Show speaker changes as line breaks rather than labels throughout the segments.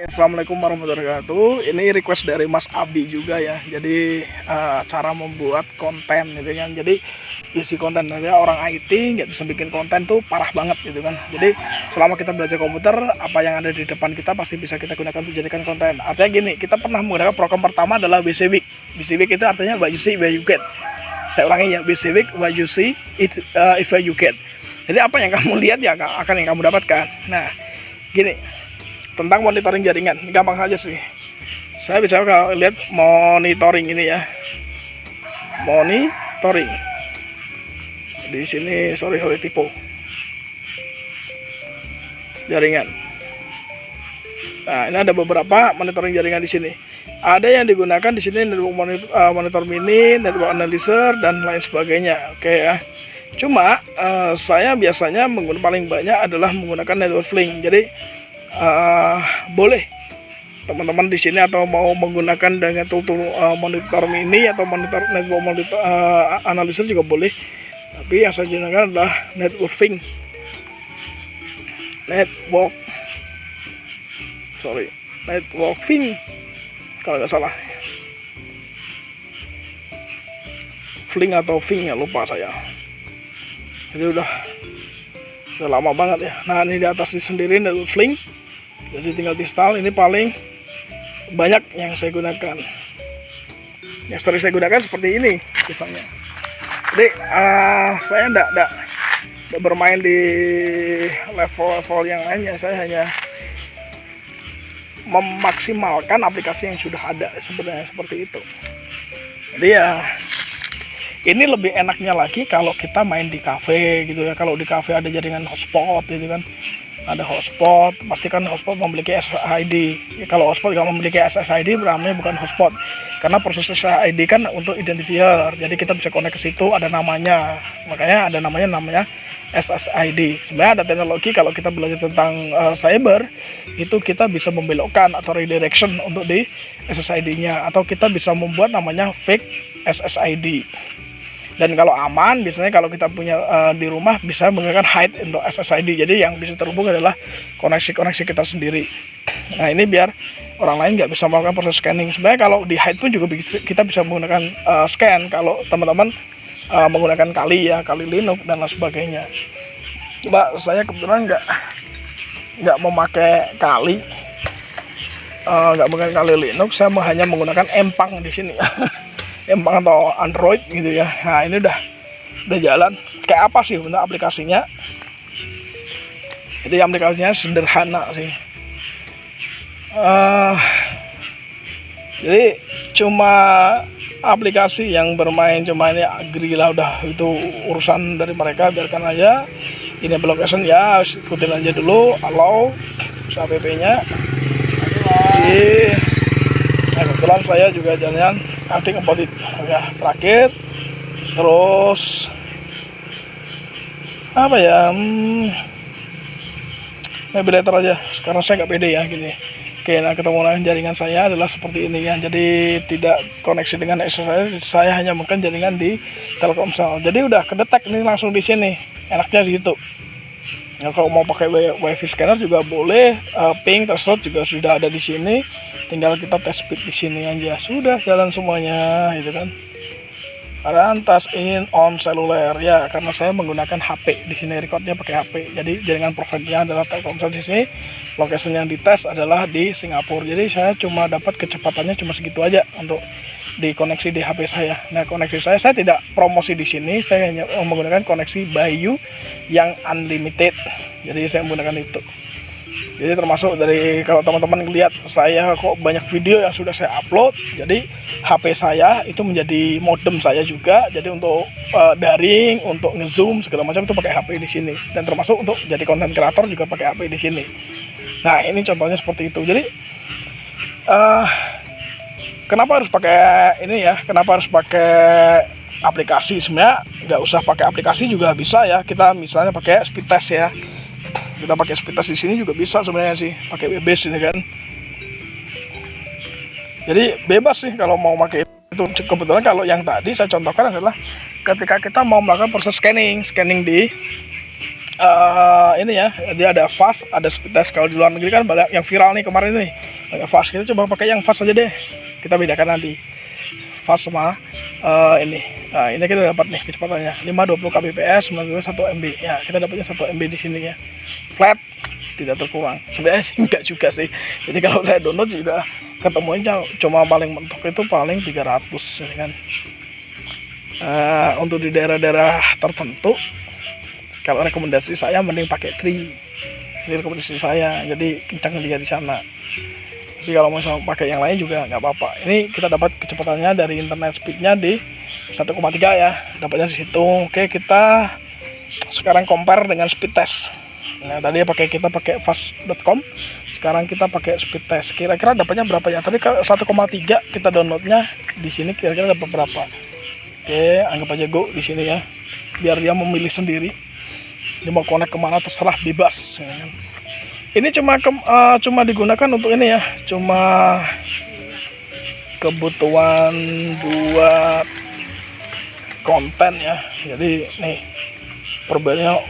Assalamualaikum warahmatullahi wabarakatuh. Ini request dari Mas Abi juga ya. Jadi cara membuat konten gitu kan. Jadi isi konten ada orang IT nggak bisa bikin konten tuh parah banget gitu kan. Jadi selama kita belajar komputer, apa yang ada di depan kita pasti bisa kita gunakan untuk jadikan konten. Artinya gini, kita pernah menggunakan program pertama adalah BCWIC. BCWIC itu artinya what you see where you get. Saya ulangi ya, BCWIC what you see if you get. Jadi apa yang kamu lihat ya akan yang kamu dapatkan. Nah, gini, tentang monitoring jaringan, gampang saja sih. Saya bicara kalau lihat monitoring ini ya, monitoring. Di sini sorry tipe jaringan. Nah, ini ada beberapa monitoring jaringan di sini. Ada yang digunakan di sini network monitor mini, network analyzer dan lain sebagainya. Oke ya. Cuma saya biasanya paling banyak adalah menggunakan network link. Jadi boleh teman-teman di sini atau mau menggunakan dengan tool monitor mini atau network monitor analyzer juga boleh. Tapi yang saya gunakan adalah networking kalau nggak salah, fling atau fing ya, lupa saya. Jadi udah lama banget ya. Nah, ini di atas ini sendiri network fling. Jadi tinggal di install. Ini paling banyak yang saya gunakan. Yang sering saya gunakan seperti ini misalnya. Jadi saya enggak bermain di level yang lainnya. Saya hanya memaksimalkan aplikasi yang sudah ada sebenarnya, seperti itu. Jadi ya ini lebih enaknya lagi kalau kita main di cafe gitu ya. Kalau di cafe ada jaringan hotspot gitu kan. Ada hotspot, pastikan hotspot memiliki SSID. Ya, kalau hotspot nggak memiliki SSID, namanya bukan hotspot. Karena proses SSID kan untuk identifier. Jadi kita bisa connect ke situ, ada namanya. Makanya ada namanya SSID. Sebenarnya ada teknologi kalau kita belajar tentang cyber, itu kita bisa membelokkan atau redirection untuk di SSID-nya. Atau kita bisa membuat namanya fake SSID. Dan kalau aman, biasanya kalau kita punya di rumah bisa menggunakan hide untuk SSID. Jadi yang bisa terhubung adalah koneksi kita sendiri. Nah, ini biar orang lain nggak bisa melakukan proses scanning. Sebenarnya kalau di hide pun juga kita bisa menggunakan scan. Kalau teman-teman menggunakan Kali Linux dan lain sebagainya. Coba saya kebetulan nggak memakai Kali, nggak menggunakan Kali Linux. Saya hanya menggunakan Empang di sini. Empang atau Android gitu ya. Nah, ini udah jalan. Kayak apa sih untuk aplikasinya? Jadi aplikasinya sederhana sih. Jadi cuma aplikasi yang bermain cuma ini Agrila, udah itu urusan dari mereka, biarkan aja. Ini location ya, ikutin aja dulu. Allow app-nya. Nah, kebetulan saya juga jalan arti composite ya, terakhir. Terus apa ya, navigator aja. Sekarang saya nggak pede ya gini. Oke, nah ketemu jaringan saya adalah seperti ini ya. Jadi tidak koneksi dengan SSID, saya hanya mungkin jaringan di Telkomsel. Jadi udah kedetek ini langsung di sini. Enaknya gitu. Nah, kalau mau pakai WiFi scanner juga boleh, ping threshold juga sudah ada di sini. Tinggal kita tes speed di sini aja, sudah jalan semuanya gitu kan. Rantas in on seluler ya, karena saya menggunakan HP di sini, recordnya pakai HP. Jadi jaringan providernya adalah Telkomsel di sini. Lokasi yang dites adalah di Singapura. Jadi saya cuma dapat kecepatannya cuma segitu aja untuk dikoneksi di HP saya. Nah, koneksi saya tidak promosi di sini. Saya hanya menggunakan koneksi Bayu yang unlimited. Jadi saya menggunakan itu. Jadi termasuk dari kalau teman-teman lihat saya kok banyak video yang sudah saya upload. Jadi HP saya itu menjadi modem saya juga. Jadi untuk daring, untuk ngezoom segala macam itu pakai HP di sini. Dan termasuk untuk jadi konten kreator juga pakai HP di sini. Nah, ini contohnya seperti itu. Jadi kenapa harus pakai ini ya? Kenapa harus pakai aplikasi? Sebenarnya nggak usah pakai aplikasi juga bisa ya. Kita misalnya pakai speed test ya. Kita pakai speed test di sini juga bisa sebenarnya sih, pakai WebBase ini kan. Jadi bebas sih kalau mau pakai itu. Kebetulan kalau yang tadi saya contohkan adalah ketika kita mau melakukan proses scanning di ini ya, dia ada fast, ada speed test. Kalau di luar negeri kan banyak yang viral nih kemarin nih, fast. Kita coba pakai yang fast aja deh, kita bedakan nanti fast sama ini. Nah, ini kita dapat nih kecepatannya 520 kbps, 1 MB ya. Kita dapatnya 1 MB di sini ya, flat, tidak terkurang. Sebenarnya sih enggak juga sih, jadi kalau saya download juga ketemunya cuma paling mentok itu paling 300 ya kan. Untuk di daerah-daerah tertentu, kalau rekomendasi saya mending pakai Tri. Ini rekomendasi saya, jadi kencang dia di sana. Tapi kalau mau pakai yang lain juga nggak apa-apa. Ini kita dapat kecepatannya dari internet speednya di 1,3 ya, dapatnya di situ. Oke, kita sekarang compare dengan speed test. Nah, tadi kita pakai fast.com, sekarang kita pakai speed test. Kira-kira dapatnya berapa ya? Tadi 1,3 kita downloadnya, di sini kira-kira dapat berapa? Oke, anggap aja go di sini ya, biar dia memilih sendiri. Dia mau connect kemana terserah, bebas ya kan? Ini cuma digunakan untuk ini ya, cuma kebutuhan buat konten ya. Jadi nih perbedaannya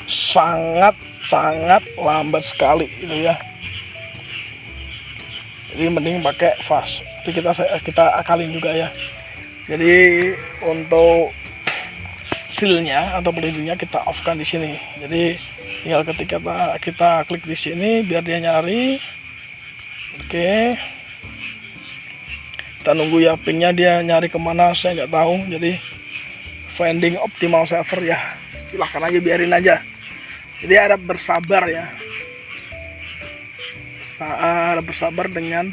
sangat lambat sekali itu ya. Jadi mending pakai fast. Tapi kita akalin juga ya. Jadi untuk sealnya atau pelindungnya kita off kan di sini. Jadi tinggal ketika kita klik di sini biar dia nyari. Oke, kita nunggu ya pingnya dia nyari kemana, saya nggak tahu. Jadi finding optimal server ya, silahkan aja, biarin aja. Jadi harap bersabar ya, harap bersabar dengan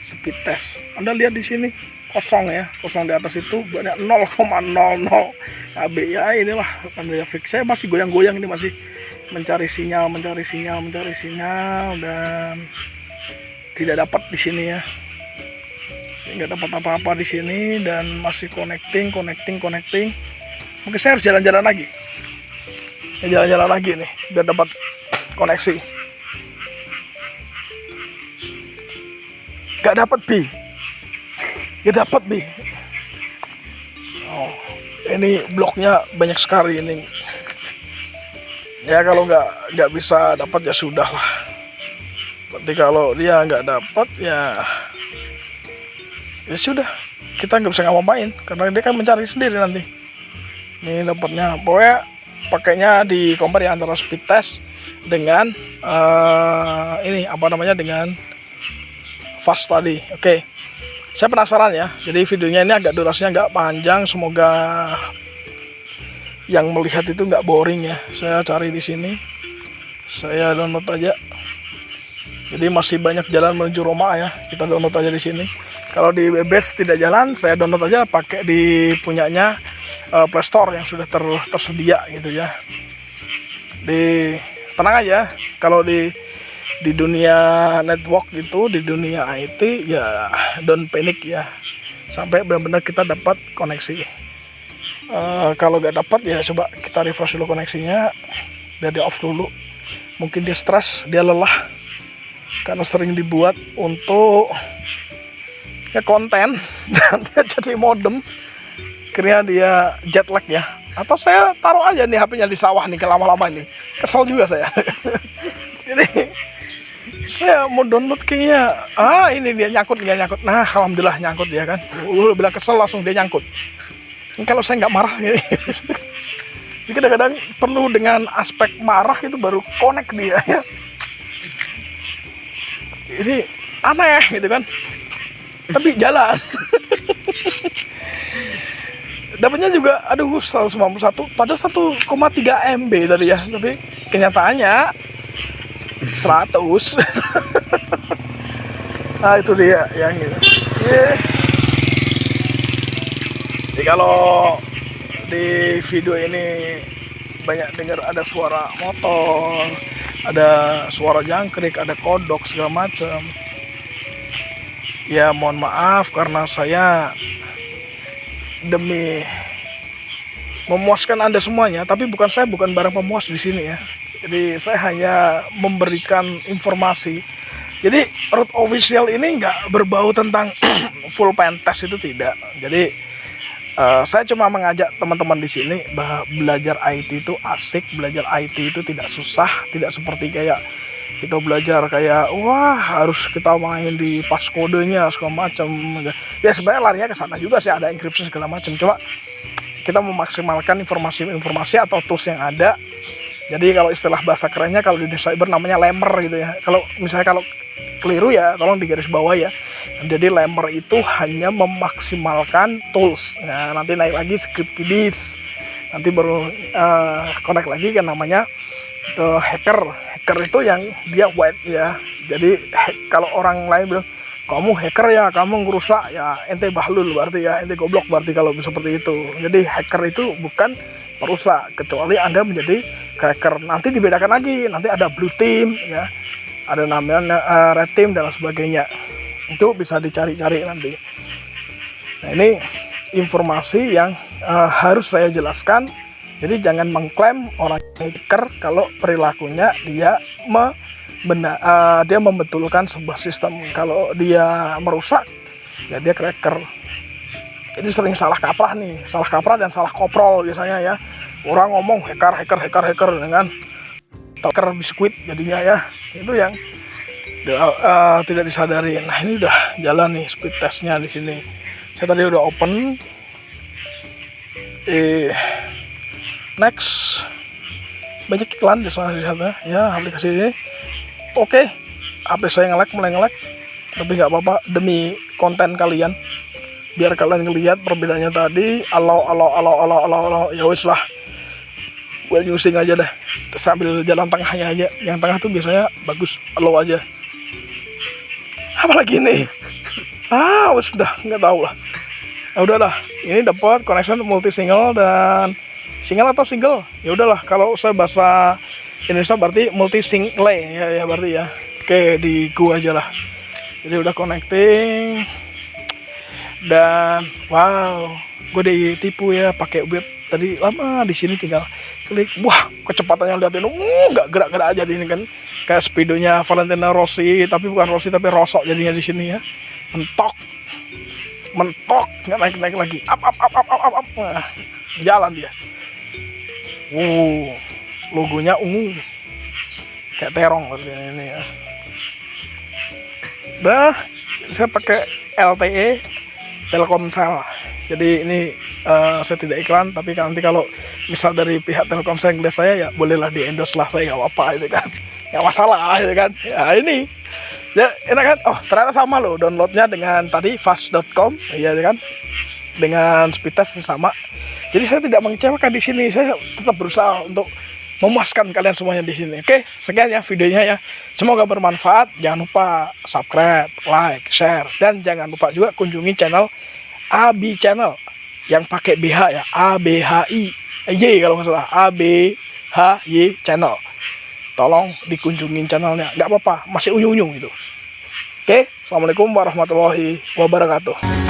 speed test. Anda lihat di sini kosong ya, kosong di atas itu banyak 0,00 KB ya. Inilah tanda fix. Saya masih goyang-goyang ini, masih mencari sinyal dan tidak dapat di sini ya. Nggak dapat apa-apa di sini dan masih connecting. Mungkin saya harus jalan-jalan lagi. Jalan-jalan lagi nih biar dapat koneksi. Gak dapat bi. Oh, ini bloknya banyak sekali ini. Ya kalau nggak bisa dapat ya sudah lah. Berarti kalau dia nggak dapat ya sudah, kita nggak bisa ngapa-ngapain karena dia kan mencari sendiri nanti. Ini dapatnya, pokoknya pakainya di compare ya, antara speed test dengan dengan fast tadi. Oke. Saya penasaran ya, jadi videonya ini agak durasinya nggak panjang, semoga yang melihat itu nggak boring ya. Saya cari di sini, saya download aja. Jadi masih banyak jalan menuju Roma ya, kita download aja di sini. Kalau di Bebes tidak jalan, saya download aja pakai di punyanya Play Store yang sudah tersedia gitu ya. Tenang aja, kalau di dunia network gitu, di dunia IT ya don't panic ya, sampai benar-benar kita dapat koneksi. Kalau nggak dapat ya coba kita refresh dulu koneksinya, biar dia off dulu. Mungkin dia stres, dia lelah karena sering dibuat untuk ya konten dan dia jadi modem, akhirnya dia jet lag ya. Atau saya taruh aja nih HP-nya di sawah nih, lama-lama nih kesel juga saya. Jadi saya mau download kayaknya, ini dia nyangkut. Nah alhamdulillah nyangkut dia kan. Udah bilang kesel langsung dia nyangkut. Kalau saya nggak marah ya. Jadi kadang-kadang perlu dengan aspek marah itu baru connect dia ya. Ini aneh gitu kan, tapi jalan. Dapatnya juga 191 pada 1,3 MB tadi ya, tapi kenyataannya 100. Nah itu dia yang gitu. Jadi kalau di video ini banyak dengar ada suara motor, ada suara jangkrik, ada kodok segala macam, ya mohon maaf karena saya demi memuaskan Anda semuanya, tapi saya bukan barang pemuas di sini ya. Jadi saya hanya memberikan informasi. Jadi Root Official ini nggak berbau tentang full pen test, itu tidak. Jadi Saya cuma mengajak teman-teman di sini bahwa belajar IT itu asik, belajar IT itu tidak susah, tidak seperti kayak kita belajar kayak wah harus kita main di pas kodenya segala macam. Ya sebenarnya larinya ke sana juga sih, ada encryption segala macam. Cuma kita memaksimalkan informasi atau tools yang ada. Jadi kalau istilah bahasa kerennya kalau di cyber namanya lemmer gitu ya. Kalau misalnya kalau keliru ya tolong digaris bawah ya. Jadi lemmer itu hanya memaksimalkan tools ya, nanti naik lagi script kiddies, nanti baru connect lagi kan namanya hacker itu yang dia white ya. Jadi kalau orang lain bilang kamu hacker ya, kamu ngerusak ya, ente bahlul berarti ya, ente goblok berarti kalau seperti itu. Jadi hacker itu bukan perusak, kecuali Anda menjadi cracker. Nanti dibedakan lagi, nanti ada blue team ya, ada namanya red team dan sebagainya. Itu bisa dicari-cari nanti. Nah ini informasi yang harus saya jelaskan. Jadi jangan mengklaim orang hacker kalau perilakunya dia dia membetulkan sebuah sistem. Kalau dia merusak ya dia cracker. Jadi sering salah kaprah nih, salah kaprah dan salah koprol biasanya ya. Orang ngomong hacker dengan hacker biskuit jadinya ya. Itu yang tidak disadari. Nah ini udah jalan nih speed testnya di sini. Saya tadi udah open. Next, banyak iklan di sana ya aplikasi ini. Oke, HP saya mulai nge-lag, tapi nggak apa-apa demi konten kalian. Biar kalian ngelihat perbedaannya tadi. Alo, ya wis lah. Gue using aja deh. Sambil jalan tengahnya aja. Yang tengah tuh biasanya bagus. Alo aja. Apalagi nih sudah nggak tahu lah. Ya udahlah, ini dapat connection multi single dan single atau single ya udahlah, kalau saya bahasa Indonesia berarti multi single ya berarti ya. Oke, di gua aja lah. Jadi udah connecting dan wow, gue ditipu ya pakai web tadi lama. Di sini tinggal klik, wah kecepatannya liatin nggak gerak-gerak aja ini kan, kayak speedonya Valentino Rossi, tapi bukan Rossi tapi rosok jadinya di sini ya. Mentok nggak naik lagi, up. Nah, jalan dia. Logonya ungu kayak terong ini ya. Saya pakai LTE Telkomsel. Jadi ini saya tidak iklan, tapi nanti kalau misal dari pihak Telkomsel yang saya ya bolehlah di endorse lah, saya nggak apa-apa itu kan, nggak masalah itu kan. Ya ini ya enak kan. Oh ternyata sama loh downloadnya dengan tadi fast.com ya kan, dengan speed test sama. Jadi saya tidak mengecewakan di sini, saya tetap berusaha untuk memuaskan kalian semuanya di sini. Oke, sekian ya videonya ya. Semoga bermanfaat. Jangan lupa subscribe, like, share, dan jangan lupa juga kunjungi channel AB Channel yang pakai BH ya, ABHI Y kalau nggak salah, ABHY Channel. Tolong dikunjungin channelnya, nggak apa-apa, masih unyu-unyu gitu. Oke, assalamualaikum warahmatullahi wabarakatuh.